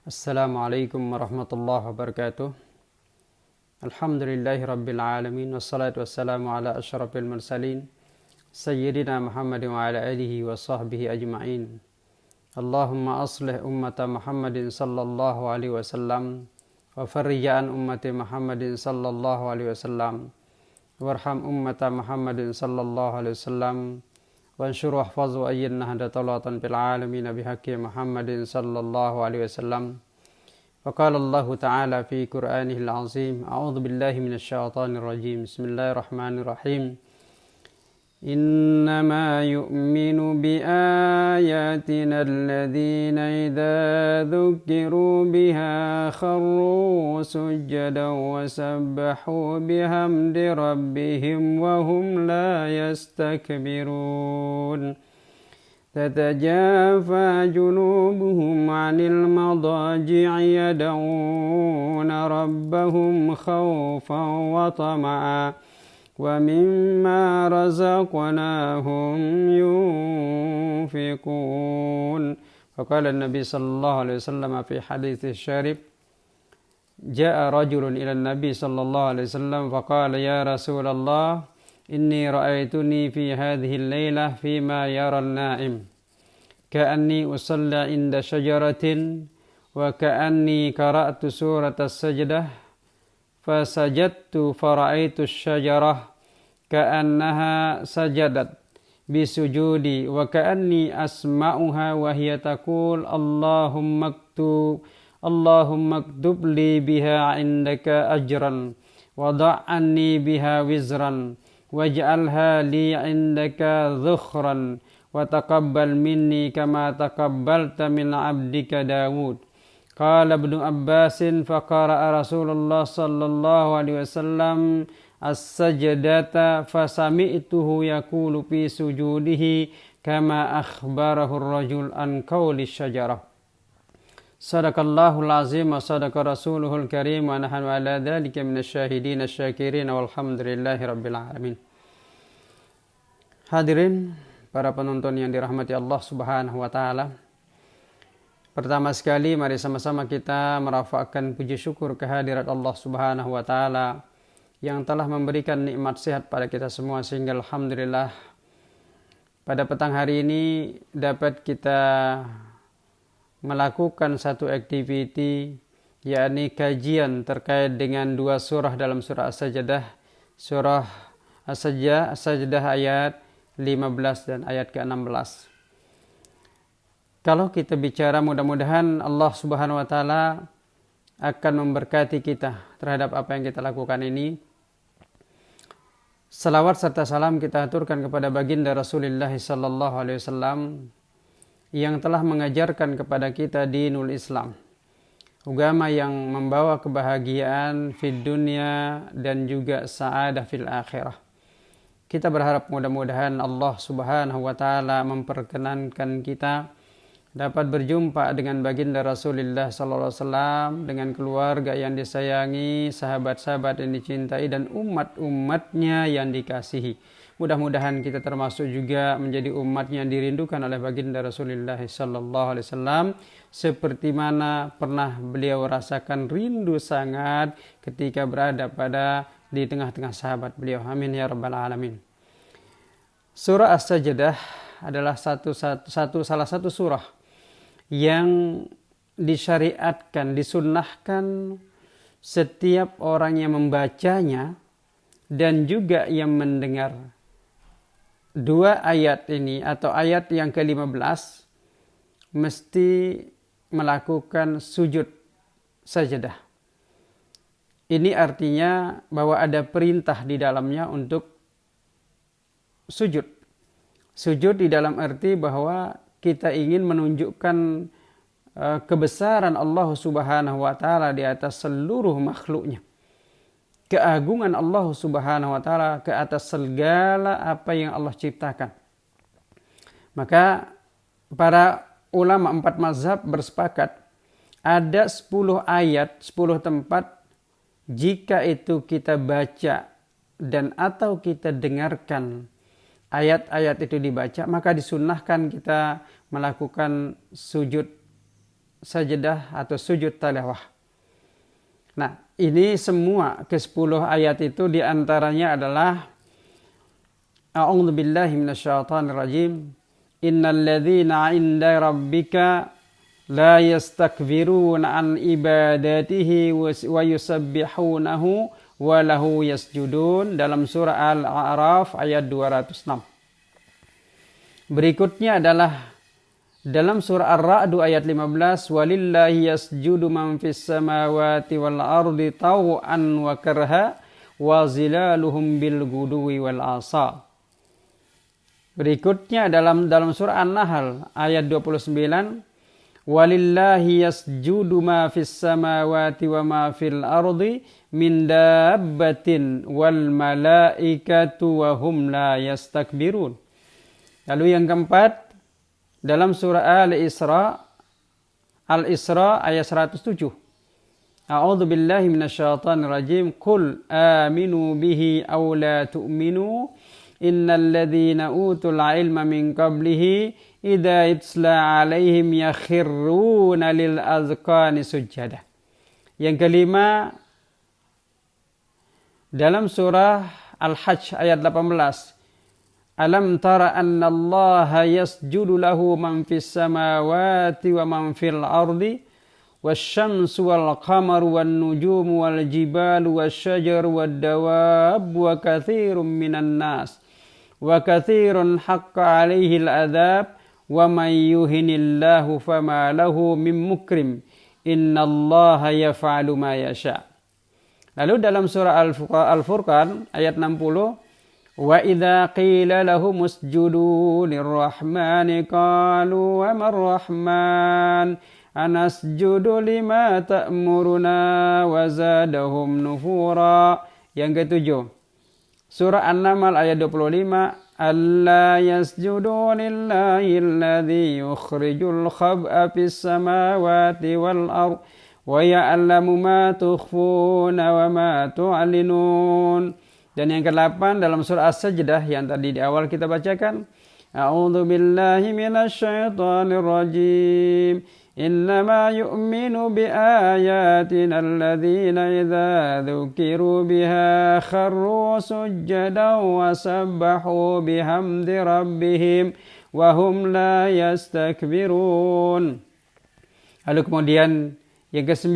Assalamualaikum warahmatullahi wabarakatuh. Alhamdulillahi rabbil alamin. Wassalatu wassalamu ala asyrafil mursalin Sayyidina Muhammadin wa ala alihi wa sahbihi ajma'in. Allahumma aslih ummata Muhammadin sallallahu alaihi wasallam wa farrij an ummati Muhammadin sallallahu alaihi wasallam warham ummata Muhammadin sallallahu alaihi wasallam وانشر واحفظ وأيد نهضة طلعة في العالمين بحق محمد صلى الله عليه وسلم. وقال الله تعالى في قرآنه العظيم أعوذ بالله من الشيطان الرجيم بسم الله الرحمن الرحيم إنما يؤمن بآياتنا الذين إذا ذكروا بها خروا سجدا وسبحوا بحمد ربهم وهم لا يستكبرون تتجافى جنوبهم عن المضاجع يدعون ربهم خوفا وطمعا ومما رزقناهم ينفقون. فقال النبي صلى الله عليه وسلم في حديث الشارب جاء رجل إلى النبي صلى الله عليه وسلم فقال يا رسول الله إني رأيتني في هذه الليلة فيما يرى النائم كأني أصلي عند شجرة وكأني قرأت سورة السجدة فسجدت فرأيت الشجرة كأنها سجدت بسجودي وكأني أسمعها وهي تقول اللهم اكتب لي بها عندك أجرا وضع عني بها وزرا واجعلها لي عندك ذخرا وتقبل مني كما تقبلت من عبدك داود. قال ابن عباس فقرأ رسول الله صلى الله عليه وسلم السجدة فسمعته يقول في سجوده كما أخبره الرجل عن قول الشجرة. صدق الله العظيم وصدق رسوله الكريم ونحن على ذلك من الشاهدين الشاكرين والحمد لله رب العالمين. Hadirin para penonton yang dirahmati Allah Subhanahu wa taala. Pertama sekali mari sama-sama kita merafakkan puji syukur kehadirat Allah Subhanahu wa taala yang telah memberikan nikmat sehat pada kita semua sehingga alhamdulillah pada petang hari ini dapat kita melakukan satu aktiviti yakni kajian terkait dengan dua surah dalam surah As-Sajdah, surah As-Sajdah ayat 15 dan ayat ke-16. Kalau kita bicara mudah-mudahan Allah Subhanahu wa taala akan memberkati kita terhadap apa yang kita lakukan ini. Salawat serta salam kita aturkan kepada baginda Rasulullah sallallahu alaihi wasallam yang telah mengajarkan kepada kita dinul Islam, agama yang membawa kebahagiaan fid dunya dan juga sa'adah fil akhirah. Kita berharap mudah-mudahan Allah Subhanahu wa taala memperkenankan kita dapat berjumpa dengan baginda Rasulullah sallallahu alaihi wasallam, dengan keluarga yang disayangi, sahabat-sahabat yang dicintai dan umat-umatnya yang dikasihi. Mudah-mudahan kita termasuk juga menjadi umatnya yang dirindukan oleh baginda Rasulullah sallallahu alaihi wasallam seperti mana pernah beliau rasakan rindu sangat ketika berada di tengah-tengah sahabat beliau. Amin ya rabbal alamin. Surah As-Sajdah adalah salah satu surah yang disyariatkan, disunnahkan setiap orang yang membacanya dan juga yang mendengar. Dua ayat ini atau ayat yang ke-15 mesti melakukan sujud sajdah. Ini artinya bahwa ada perintah di dalamnya untuk sujud. Sujud di dalam arti bahwa kita ingin menunjukkan kebesaran Allah Subhanahu wa taala di atas seluruh makhluknya. Keagungan Allah Subhanahu wa taala ke atas segala apa yang Allah ciptakan. Maka para ulama 4 mazhab bersepakat ada 10 ayat, 10 tempat jika itu kita baca dan atau kita dengarkan ayat-ayat itu dibaca, maka disunnahkan kita melakukan sujud sajadah atau sujud tilawah. Nah, ini semua ke-10 ayat itu diantaranya adalah A'udzubillahi minasyaitonirrajim. Innal ladzina 'inda rabbika la yastakbiruna an ibadatihi wa yusabbihunahu wa lahu yasjudun, dalam surah Al-A'raf ayat 206. Berikutnya adalah dalam surah Ar-Ra'd ayat 15, walillahi yasjudu man fis samawati wal ardi taw'an wa karha wa zilaluhum bil guduwi wal asal. Berikutnya dalam surah An-Nahl ayat 29, walillahi yasjudu ma fis samawati wa ma fil ardi min dabbatin wal malaikatu wa hum la yastakbirun. Lalu yang keempat dalam surah Al-Isra ayat 107. A'udzu billahi minasyaitonir rajim. Qul aminu bihi aw la tu'minu innal ladzina utul ilma min qablihi idza yutla 'alaihim yakhruna lil azqani sujada. Yang kelima dalam surah Al-Hajj ayat 18. Alam tara anna allaha yasjudu lahu man fis samawati wa man fil ardi wasyamsu wal qamaru wan nujumu wal jibalu wasyajaru wad dawab wa katsirun minan nas wa katsirun haqqa 'alaihi al adzab wa may yuhinillahu fama lahu min mukrim innallaha yaf'alu ma yasha. Lalu dalam surah Al-Furqan ayat 60, wa idza qila lahum usjudu lirrahmani qalu wa marrahman anasjudu lima ta'muruna wa zadahum nufura. Yang ketujuh surah An-Naml ayat 25, alla yasjudu lillahi alladhi yukhrijul khab'a fis samawati wal ardh wa ya'lamu ma tukhfuna wa ma tu'linun. Dan yang ke-8 dalam surah As-Sajdah yang tadi di awal kita bacakan, A'udzu billahi minasyaitonir rajim. Innama yu'minu bi ayatina alladzina idza dzukiru biha kharru sujjadan wa sabbahu bihamdi rabbihim wa hum la yastakbirun. Lalu kemudian yang ke-9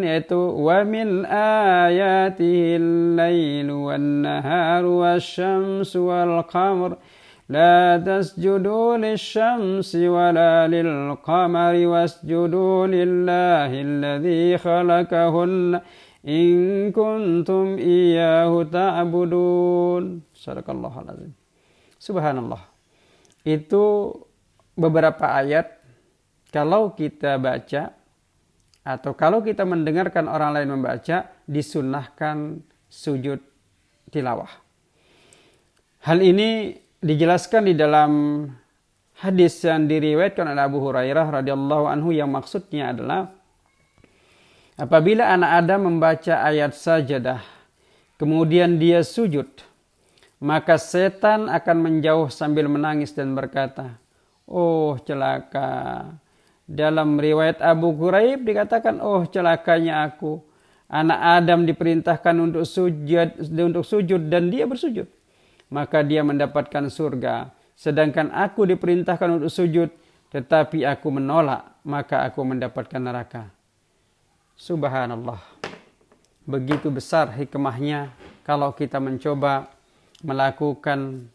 yaitu wa min ayatihi al-lailu wan-naharu wasyamsu wal-qamar la tasjudu lisyamsi wala lil-qamari wasjudu lillahi alladhi khalaqahunna in kuntum iyyahu ta'budun. Sadaqallahul azim. Subhanallah. Itu beberapa ayat kalau kita baca atau kalau kita mendengarkan orang lain membaca, disunnahkan sujud tilawah. Hal ini dijelaskan di dalam hadis yang diriwayatkan oleh Abu Hurairah radhiyallahu anhu, yang maksudnya adalah apabila anak Adam membaca ayat sajadah kemudian dia sujud, maka setan akan menjauh sambil menangis dan berkata, "Oh celaka." Dalam riwayat Abu Quraib dikatakan, "Oh celakanya aku. Anak Adam diperintahkan untuk sujud dan dia bersujud. Maka dia mendapatkan surga. Sedangkan aku diperintahkan untuk sujud tetapi aku menolak, maka aku mendapatkan neraka." Subhanallah. Begitu besar hikmahnya kalau kita mencoba melakukan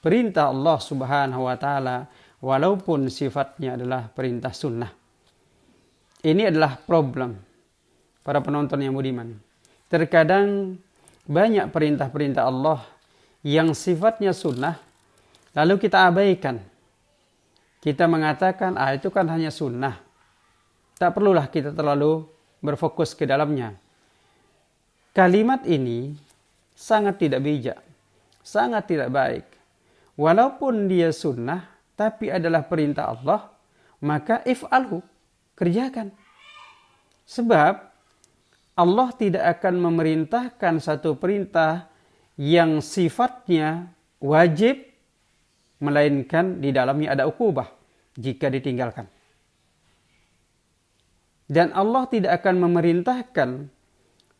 perintah Allah Subhanahu wa taala walaupun sifatnya adalah perintah sunnah. Ini adalah problem para penonton yang budiman. Terkadang banyak perintah-perintah Allah yang sifatnya sunnah, lalu kita abaikan. Kita mengatakan, itu kan hanya sunnah. Tak perlulah kita terlalu berfokus ke dalamnya. Kalimat ini sangat tidak bijak, sangat tidak baik. Walaupun dia sunnah, tapi adalah perintah Allah, maka if'alhu, kerjakan. Sebab Allah tidak akan memerintahkan satu perintah yang sifatnya wajib, melainkan di dalamnya ada ukubah jika ditinggalkan. Dan Allah tidak akan memerintahkan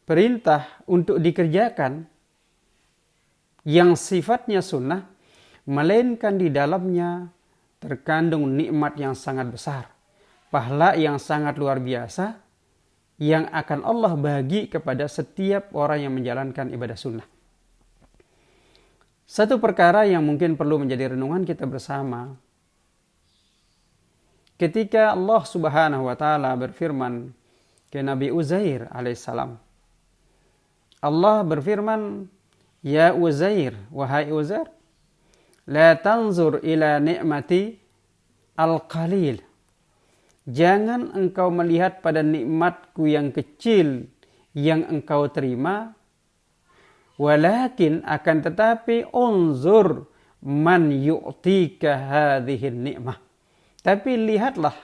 perintah untuk dikerjakan yang sifatnya sunnah, melainkan di dalamnya terkandung nikmat yang sangat besar, pahala yang sangat luar biasa yang akan Allah bagi kepada setiap orang yang menjalankan ibadah sunnah. Satu perkara yang mungkin perlu menjadi renungan kita bersama, ketika Allah Subhanahu wa taala berfirman ke Nabi Uzair alaihissalam, Allah berfirman, "Ya Uzair, wahai Uzair, la tanzur ila ni'mati al-qalil." Jangan engkau melihat pada nikmatku yang kecil yang engkau terima, walakin akan tetapi unzur man yu'tika hadhihi ni'mah. Tapi lihatlah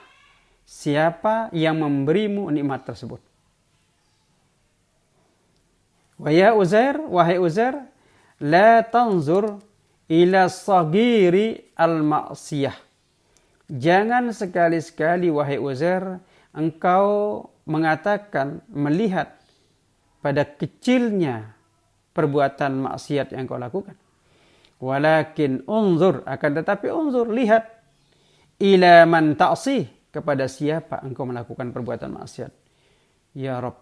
siapa yang memberimu nikmat tersebut. Wa ya Uzair, wahai Uzair, la tanzur ila sagiri al-ma'siyah. Jangan sekali-sekali wahai Uzair engkau mengatakan, melihat pada kecilnya perbuatan maksiat yang kau lakukan. Walakin unzur, akan tetapi unzur, lihat, ila man ta'sih, kepada siapa engkau melakukan perbuatan maksiat. Ya Rabb,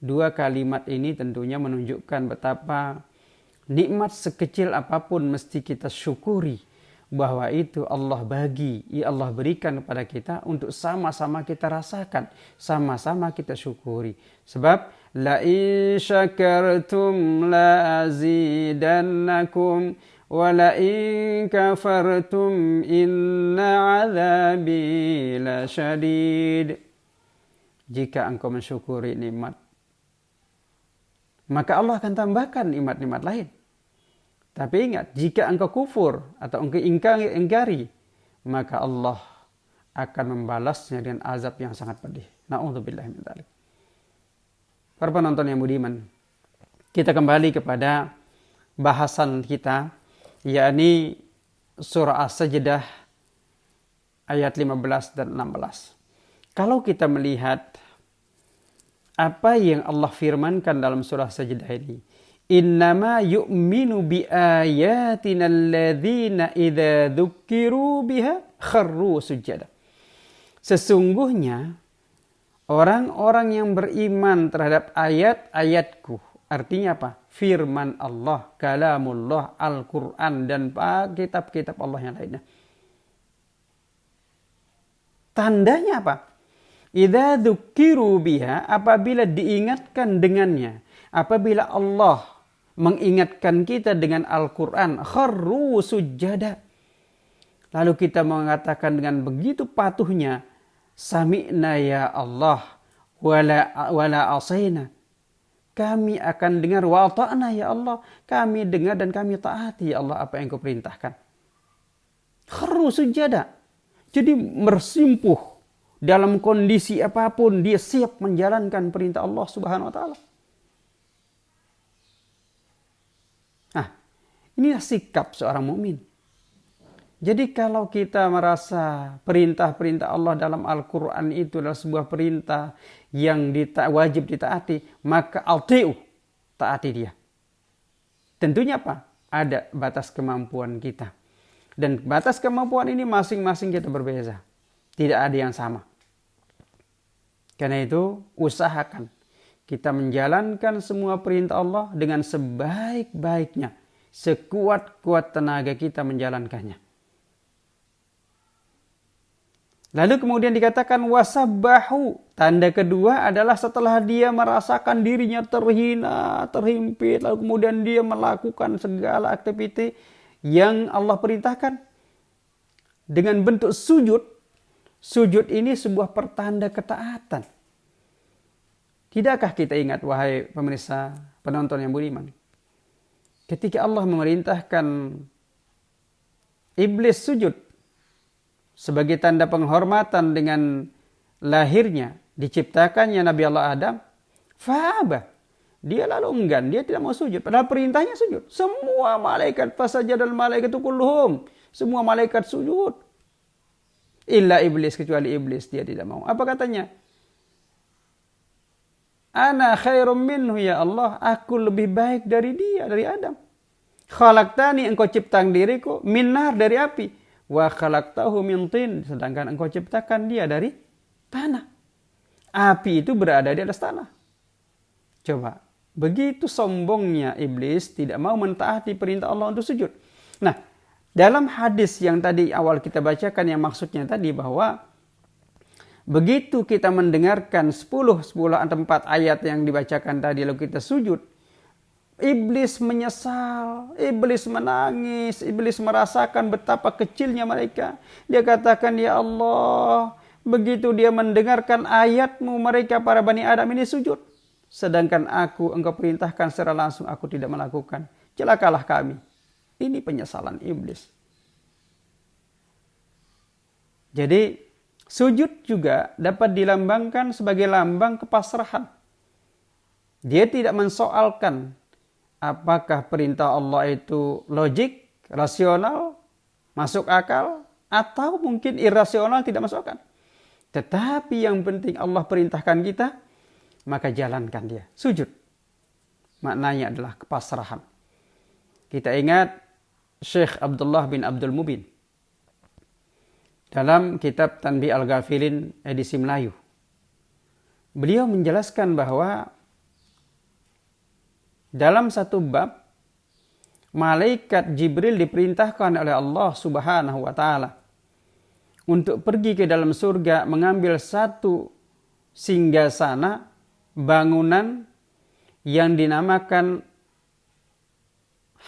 dua kalimat ini tentunya menunjukkan betapa nikmat sekecil apapun mesti kita syukuri, bahwa itu Allah bagi, ya Allah berikan kepada kita untuk sama-sama kita rasakan, sama-sama kita syukuri. Sebab la in syakartum la azidannakum wa la in kafartum inna azabi lasyadid. Jika engkau mensyukuri nikmat, maka Allah akan tambahkan nikmat-nikmat lain. Tapi ingat, jika engkau kufur atau engkau ingkari, maka Allah akan membalasnya dengan azab yang sangat pedih. Na'udzubillah min dzalik. Para penonton yang budiman, kita kembali kepada bahasan kita, yakni surah As-Sajdah ayat 15 dan 16. Kalau kita melihat apa yang Allah firmankan dalam surah Sajdah ini, innama yu'minu bi ayatina alladzina idza dzukiru biha kharru sujada. Sesungguhnya orang-orang yang beriman terhadap ayat-ayatku, artinya apa? Firman Allah, kalamullah, Al-Quran, dan kitab-kitab Allah yang lainnya. Tandanya apa? Idza dzukiru biha, apabila diingatkan dengannya, apabila Allah mengingatkan kita dengan Al-Quran, kharru sujada, lalu kita mengatakan dengan begitu patuhnya, sami'na ya Allah wala asaina, kami akan dengar, wa ta'na ya Allah, kami dengar dan kami taati ya Allah apa yang kau perintahkan. Kharru sujada, jadi bersimpuh dalam kondisi apapun dia siap menjalankan perintah Allah Subhanahu wa taala. Inilah sikap seorang mukmin. Jadi kalau kita merasa perintah-perintah Allah dalam Al-Quran itu adalah sebuah perintah yang wajib ditaati, maka ati'u, taati dia. Tentunya apa? Ada batas kemampuan kita. Dan batas kemampuan ini masing-masing kita berbeza. Tidak ada yang sama. Karena itu usahakan kita menjalankan semua perintah Allah dengan sebaik-baiknya, sekuat-kuat tenaga kita menjalankannya. Lalu kemudian dikatakan wasabbahu. Tanda kedua adalah setelah dia merasakan dirinya terhina, terhimpit, lalu kemudian dia melakukan segala aktiviti yang Allah perintahkan dengan bentuk sujud. Sujud ini sebuah pertanda ketaatan. Tidakkah kita ingat, wahai pemirsa, penonton yang budiman, ketika Allah memerintahkan iblis sujud sebagai tanda penghormatan dengan lahirnya, diciptakannya Nabi Allah Adam, fa'aba, dia lalu enggan, dia tidak mau sujud, padahal perintahnya sujud. Semua malaikat, fasajadal malaikatu kulluhum, semua malaikat sujud. Illa iblis, kecuali iblis, dia tidak mau. Apa katanya? Ana khairum minhu ya Allah, aku lebih baik dari dia, dari Adam. Khalaqtani, engkau ciptakan diriku, min nar, dari api. Wa khalaqtahu min tin, sedangkan engkau ciptakan dia dari tanah. Api itu berada di atas tanah. Coba, begitu sombongnya iblis, tidak mau mentaati perintah Allah untuk sujud. Nah, dalam hadis yang tadi awal kita bacakan, yang maksudnya tadi bahwa begitu kita mendengarkan 10 atau 4 ayat yang dibacakan tadi, lalu kita sujud, iblis menyesal, iblis menangis, iblis merasakan betapa kecilnya mereka. Dia katakan, ya Allah, begitu dia mendengarkan ayat-Mu, mereka para Bani Adam ini sujud. Sedangkan aku, engkau perintahkan secara langsung, aku tidak melakukan. Celakalah kami. Ini penyesalan iblis. Jadi, sujud juga dapat dilambangkan sebagai lambang kepasrahan. Dia tidak mensoalkan apakah perintah Allah itu logik, rasional, masuk akal, atau mungkin irasional, tidak masuk akal. Tetapi yang penting Allah perintahkan kita, maka jalankan dia. Sujud. Maknanya adalah kepasrahan. Kita ingat Syekh Abdullah bin Abdul Mubin dalam kitab Tanbih Al-Ghafilin edisi Melayu. Beliau menjelaskan bahwa dalam satu bab, malaikat Jibril diperintahkan oleh Allah Subhanahu wa Ta'ala untuk pergi ke dalam surga, mengambil satu singgasana, bangunan yang dinamakan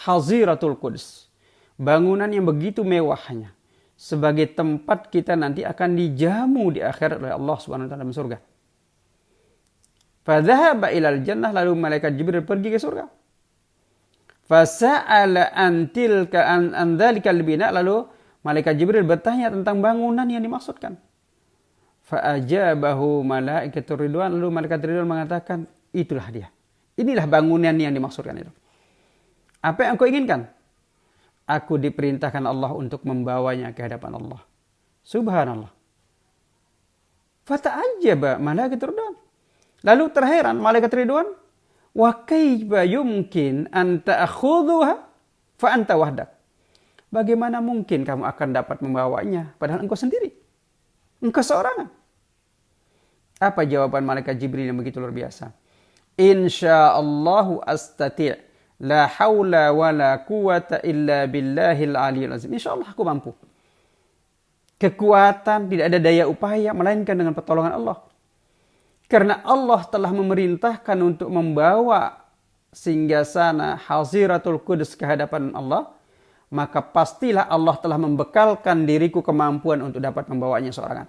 Haziratul Quds. Bangunan yang begitu mewahnya, sebagai tempat kita nanti akan dijamu di akhirat oleh Allah Subhanahu wa Ta'ala dalam surga. Fadhahaba ilal jannah, lalu malaikat Jibril pergi ke surga. Fasa'ala antilka an dzalikal bina, lalu malaikat Jibril bertanya tentang bangunan yang dimaksudkan. Fa'ajabahu malaikatur ridwan, lalu malaikat ridwan mengatakan, itulah dia. Inilah bangunan yang dimaksudkan itu. Apa yang kau inginkan? Aku diperintahkan Allah untuk membawanya ke hadapan Allah. Subhanallah. Fata'ajjaba malaikatur ridwan. Lalu terheran malaikat ridwan, wa kaifa yumkin an ta'khudhuha fa anta wahdak. Bagaimana mungkin kamu akan dapat membawanya padahal engkau sendiri? Engkau seorang. Apa jawaban malaikat Jibril yang begitu luar biasa? Insyaallahu astati'. La haula wa la quwata illa billahil aliyil azim. Insyaallah aku mampu. Kekuatan, tidak ada daya upaya melainkan dengan pertolongan Allah. Karena Allah telah memerintahkan untuk membawa singgasana Haziratul Quds ke hadapan Allah, maka pastilah Allah telah membekalkan diriku kemampuan untuk dapat membawanya seorangan.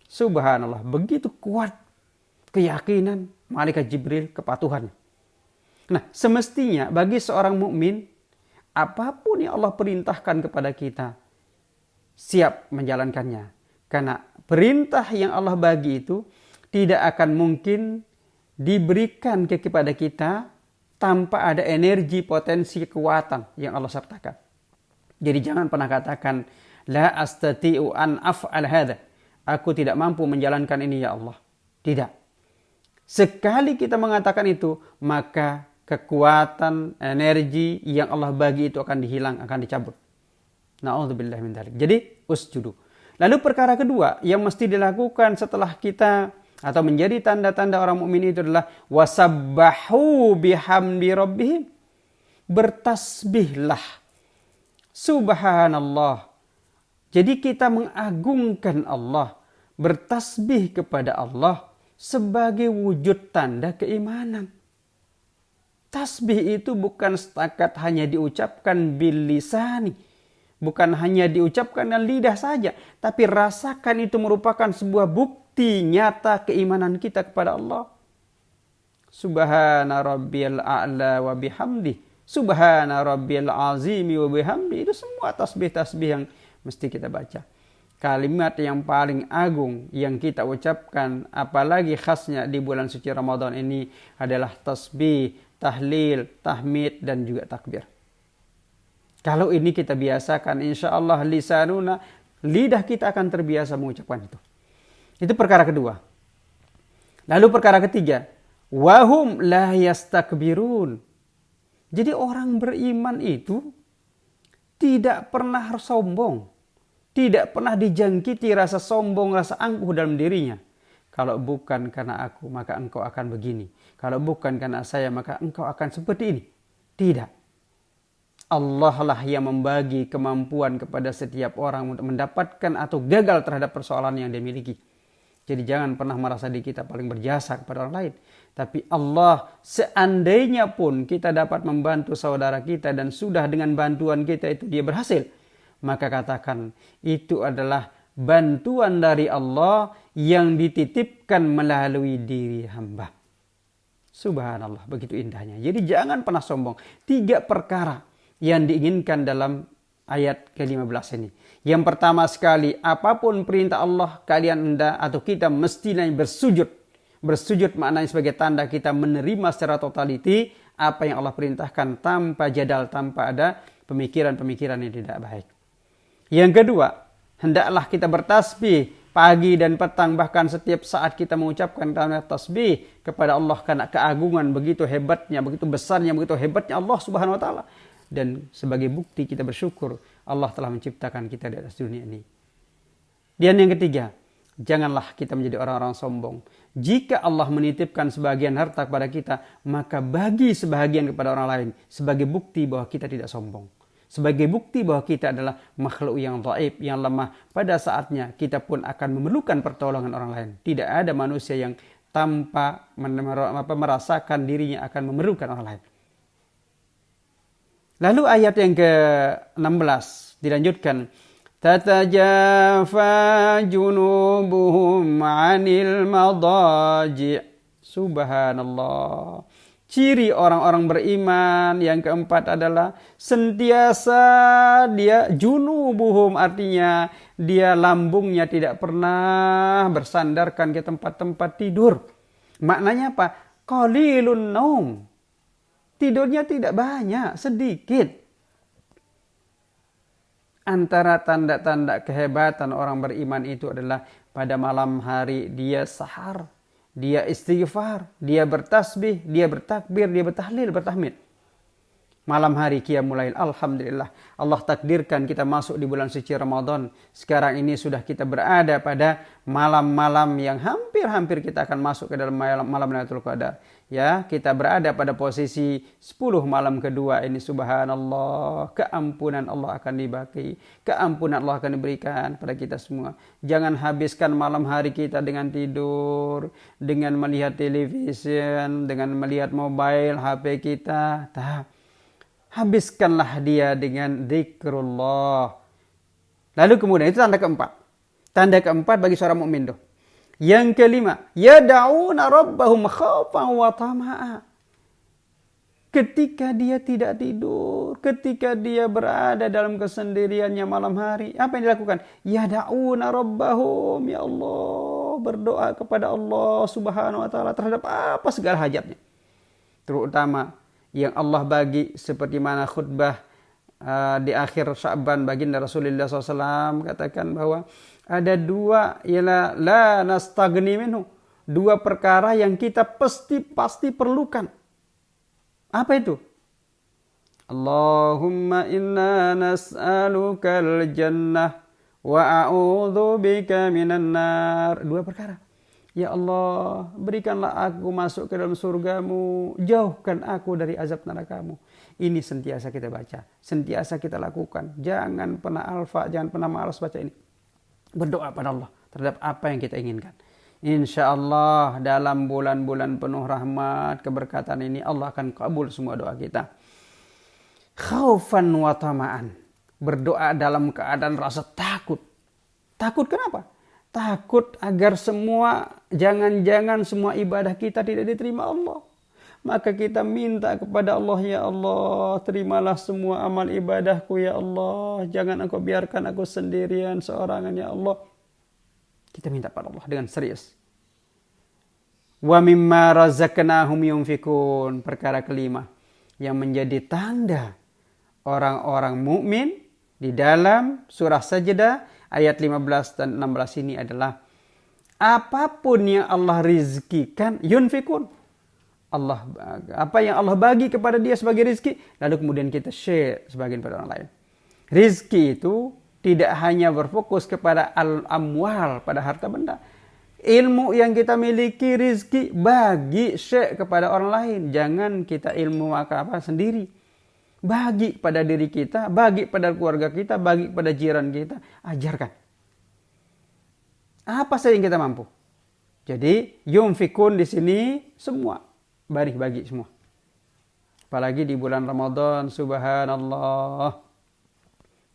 Subhanallah, begitu kuat keyakinan malaikat Jibril, kepatuhan. Nah, semestinya bagi seorang mukmin, apapun yang Allah perintahkan kepada kita, siap menjalankannya. Karena perintah yang Allah bagi itu tidak akan mungkin diberikan kepada kita tanpa ada energi, potensi, kekuatan yang Allah sertakan. Jadi jangan pernah katakan, la astati'u an af'al hadha. Aku tidak mampu menjalankan ini ya Allah. Tidak. Sekali kita mengatakan itu, maka kekuatan, energi yang Allah bagi itu akan dihilang, akan dicabut. Na'udzubillah min dzalik. Jadi usjudu. Lalu perkara kedua yang mesti dilakukan setelah kita, atau menjadi tanda-tanda orang mukmin itu adalah wasabbahu bihamdi rabbihim. Bertasbihlah. Subhanallah. Jadi kita mengagungkan Allah, bertasbih kepada Allah sebagai wujud tanda keimanan. Tasbih itu bukan setakat hanya diucapkan bil lisani, bukan hanya diucapkan dengan lidah saja, tapi rasakan itu merupakan sebuah bukti nyata keimanan kita kepada Allah. Subhana rabbiyal a'la wa bihamdi, subhana rabbiyal azimi wa bihamdi. Itu semua tasbih-tasbih yang mesti kita baca. Kalimat yang paling agung yang kita ucapkan, apalagi khasnya di bulan suci Ramadan ini, adalah tasbih, tahlil, tahmid, dan juga takbir. Kalau ini kita biasakan, insya Allah lisanuna lidah kita akan terbiasa mengucapkan itu. Itu perkara kedua. Lalu perkara ketiga, wahum la yastakbirun. Jadi orang beriman itu tidak pernah sombong, tidak pernah dijangkiti rasa sombong, rasa angkuh dalam dirinya. Kalau bukan karena aku, maka engkau akan begini. Kalau bukan karena saya, maka engkau akan seperti ini. Tidak. Allah lah yang membagi kemampuan kepada setiap orang untuk mendapatkan atau gagal terhadap persoalan yang dia miliki. Jadi jangan pernah merasa diri kita paling berjasa kepada orang lain. Tapi Allah, seandainya pun kita dapat membantu saudara kita dan sudah dengan bantuan kita itu dia berhasil, maka katakan itu adalah bantuan dari Allah yang dititipkan melalui diri hamba. Subhanallah, begitu indahnya. Jadi jangan pernah sombong. 3 perkara yang diinginkan dalam ayat ke-15 ini. Yang pertama sekali, apapun perintah Allah, kalian anda atau kita mestinya bersujud. Bersujud maknanya sebagai tanda kita menerima secara totaliti apa yang Allah perintahkan tanpa jadal, tanpa ada pemikiran-pemikiran yang tidak baik. Yang kedua, hendaklah kita bertasbih pagi dan petang, bahkan setiap saat kita mengucapkan kalimat tasbih kepada Allah karena keagungan begitu hebatnya, begitu besarnya, begitu hebatnya Allah Subhanahu wa taala. Dan sebagai bukti kita bersyukur Allah telah menciptakan kita di atas dunia ini. Dan yang ketiga, janganlah kita menjadi orang-orang sombong. Jika Allah menitipkan sebagian harta kepada kita, maka bagi sebahagian kepada orang lain sebagai bukti bahwa kita tidak sombong. Sebagai bukti bahwa kita adalah makhluk yang dhaif, yang lemah. Pada saatnya kita pun akan memerlukan pertolongan orang lain. Tidak ada manusia yang tanpa merasakan dirinya akan memerlukan orang lain. Lalu ayat yang ke-16 dilanjutkan. Tatajafa junubuhum 'anil madaji'. Subhanallah. Ciri orang-orang beriman yang keempat adalah sentiasa dia junubuhum, artinya dia lambungnya tidak pernah bersandarkan ke tempat-tempat tidur. Maknanya apa? Qalilun naum. Tidurnya tidak banyak, sedikit. Antara tanda-tanda kehebatan orang beriman itu adalah pada malam hari dia sahar, dia istighfar, dia bertasbih, dia bertakbir, dia bertahlil, bertahmid. Malam hari qiyamul lail, alhamdulillah Allah takdirkan kita masuk di bulan suci Ramadan. Sekarang ini sudah kita berada pada malam-malam yang hampir-hampir kita akan masuk ke dalam malam Lailatul Qadar. Ya, kita berada pada posisi 10 malam kedua ini. Subhanallah, keampunan Allah akan dibagi, keampunan Allah akan diberikan pada kita semua. Jangan habiskan malam hari kita dengan tidur, dengan melihat televisi, dengan melihat mobile, HP kita. Habiskanlah dia dengan zikrullah. Lalu kemudian itu tanda keempat. Tanda keempat bagi seorang mukmin tuh. Yang kelima, yad'una rabbahum khaufan wa tama'a. Ketika dia tidak tidur, ketika dia berada dalam kesendiriannya malam hari, apa yang dilakukan? Yad'una rabbahum, ya Allah, berdoa kepada Allah Subhanahu wa taala terhadap apa segala hajatnya. Terutama yang Allah bagi, seperti mana khutbah di akhir Sya'ban baginda Rasulullah SAW katakan bahwa ada 2 ialah la nastagni minhu, 2 perkara yang kita pasti perlukan. Apa itu? Allahumma inna nas'alukal jannah wa a'udzubika minan nar. 2 perkara. Ya Allah, berikanlah aku masuk ke dalam surgamu, jauhkan aku dari azab nerakamu. Ini sentiasa kita baca, sentiasa kita lakukan. Jangan pernah alfa, jangan pernah malas baca ini. Berdoa pada Allah terhadap apa yang kita inginkan. Insya Allah dalam bulan-bulan penuh rahmat, keberkatan ini Allah akan kabul semua doa kita. Khaufan wa tama'an. Berdoa dalam keadaan rasa takut. Takut kenapa? Takut agar jangan-jangan semua ibadah kita tidak diterima Allah. Maka kita minta kepada Allah, ya Allah, terimalah semua amal ibadahku ya Allah. Jangan Engkau biarkan aku sendirian seorangan ya Allah. Kita minta pada Allah dengan serius. Wa mimma razaqnahum yunfikun. Perkara kelima yang menjadi tanda orang-orang mukmin di dalam surah Sajdah ayat 15 dan 16 ini adalah apapun yang Allah rizkikan, yunfikun. Allah, apa yang Allah bagi kepada dia sebagai rizki, lalu kemudian kita share sebagian pada orang lain. Rizki itu tidak hanya berfokus kepada al-amwal, pada harta benda. Ilmu yang kita miliki, rizki, bagi, share kepada orang lain. Jangan kita ilmu apa sendiri. Bagi pada diri kita, bagi pada keluarga kita, bagi pada jiran kita, ajarkan. Apa saja yang kita mampu. Jadi, yunfikun di sini semua. Bagi semua. Apalagi di bulan Ramadan, subhanallah.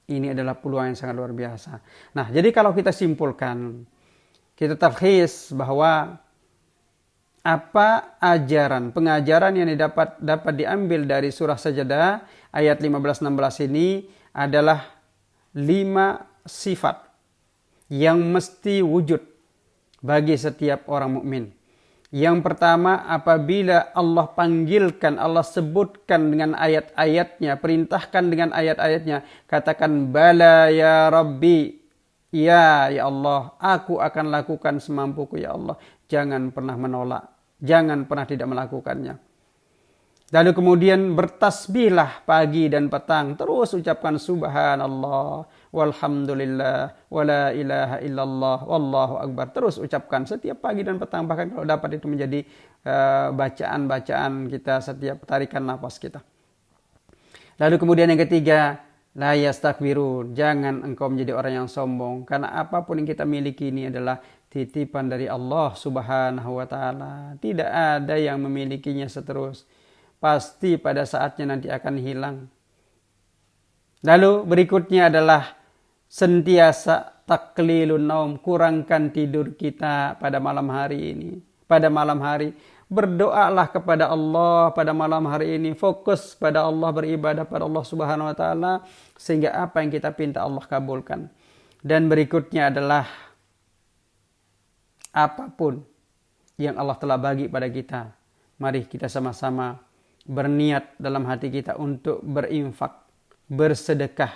Ini adalah peluang yang sangat luar biasa. Nah, jadi kalau kita simpulkan, kita talkhis bahwa apa pengajaran yang dapat diambil dari surah Sajadah ayat 15-16 ini adalah 5 sifat yang mesti wujud bagi setiap orang mukmin. Yang pertama, apabila Allah panggilkan, Allah sebutkan dengan ayat-ayatnya, perintahkan dengan ayat-ayatnya, katakan bala ya Rabbi, ya Allah, aku akan lakukan semampuku ya Allah. Jangan pernah menolak, jangan pernah tidak melakukannya. Lalu kemudian bertasbihlah pagi dan petang, terus ucapkan subhanallah, walhamdulillah, wala ilaha illallah, wallahu akbar. Terus ucapkan setiap pagi dan petang, bahkan kalau dapat itu menjadi bacaan-bacaan kita setiap tarikan nafas kita. Lalu kemudian yang ketiga, la yastakbirun, jangan engkau menjadi orang yang sombong, karena apapun yang kita miliki ini adalah titipan dari Allah Subhanahu wa taala. Tidak ada yang memilikinya seterus. Pasti pada saatnya nanti akan hilang. Lalu berikutnya adalah sentiasa taklilun naum, kurangkan tidur kita pada malam hari ini. Pada malam hari berdoalah kepada Allah pada malam hari ini, fokus pada Allah, beribadah pada Allah Subhanahu wa taala sehingga apa yang kita pinta Allah kabulkan. Dan berikutnya adalah apapun yang Allah telah bagi pada kita, mari kita sama-sama berniat dalam hati kita untuk berinfak, bersedekah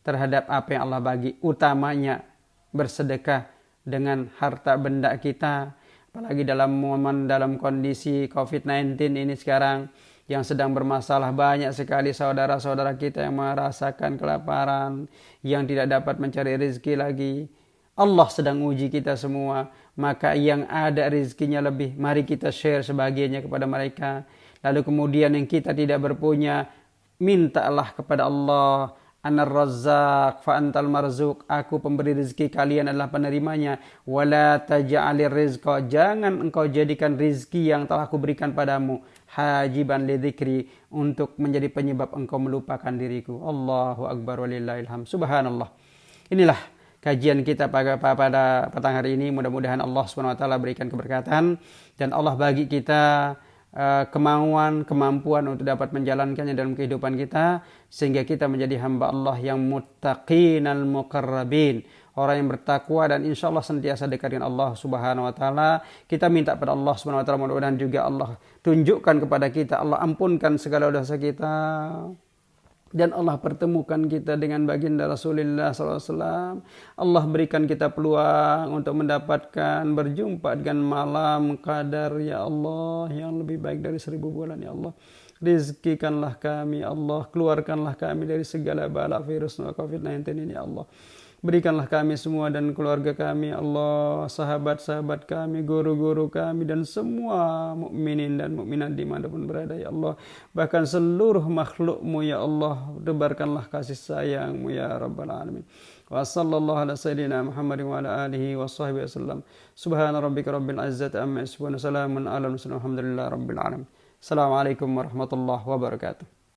terhadap apa yang Allah bagi. Utamanya bersedekah dengan harta benda kita. Apalagi dalam kondisi COVID-19 ini sekarang yang sedang bermasalah, banyak sekali saudara-saudara kita yang merasakan kelaparan, yang tidak dapat mencari rezeki lagi. Allah sedang uji kita semua, maka yang ada rezekinya lebih, mari kita share sebagiannya kepada mereka. Lalu kemudian yang kita tidak berpunya, mintalah kepada Allah. Anar razzaq fa antal marzuq, aku pemberi rezeki, kalian adalah penerimanya. Wala taj'alir rizqa, jangan engkau jadikan rezeki yang telah aku berikan padamu hajiban lidzikri, untuk menjadi penyebab engkau melupakan diriku. Allahu akbar walillahil hamd. Subhanallah. Inilah kajian kita pada petang hari ini. Mudah-mudahan Allah Subhanahu wa taala berikan keberkatan dan Allah bagi kita kemampuan untuk dapat menjalankannya dalam kehidupan kita, sehingga kita menjadi hamba Allah yang muttaqinal muqarrabin, orang yang bertakwa dan insya Allah senantiasa dekat dengan Allah Subhanahu wa taala. Kita minta pada Allah Subhanahu wa taala, mudah-mudahan juga Allah tunjukkan kepada kita, Allah ampunkan segala dosa kita, dan Allah pertemukan kita dengan baginda Rasulullah SAW. Allah berikan kita peluang untuk mendapatkan berjumpa dengan malam qadar ya Allah, yang lebih baik dari 1000 bulan ya Allah. Rizkikanlah kami Allah, keluarkanlah kami dari segala bala virus COVID-19 ini ya Allah. Berikanlah kami semua dan keluarga kami Allah, sahabat-sahabat kami, guru-guru kami, dan semua mukminin dan mukminat dimanapun berada ya Allah. Bahkan seluruh makhlukmu ya Allah, debarkanlah kasih sayangmu ya Rabbal Alamin. Wa sallallahu ala sayyidina Muhammadin wa ala alihi wa sahbihi wasallam. Subhana rabbika rabbil izzati amma yasifun, salamun ala mursalin, alhamdulillahi rabbil alamin. Assalamualaikum warahmatullahi wabarakatuh.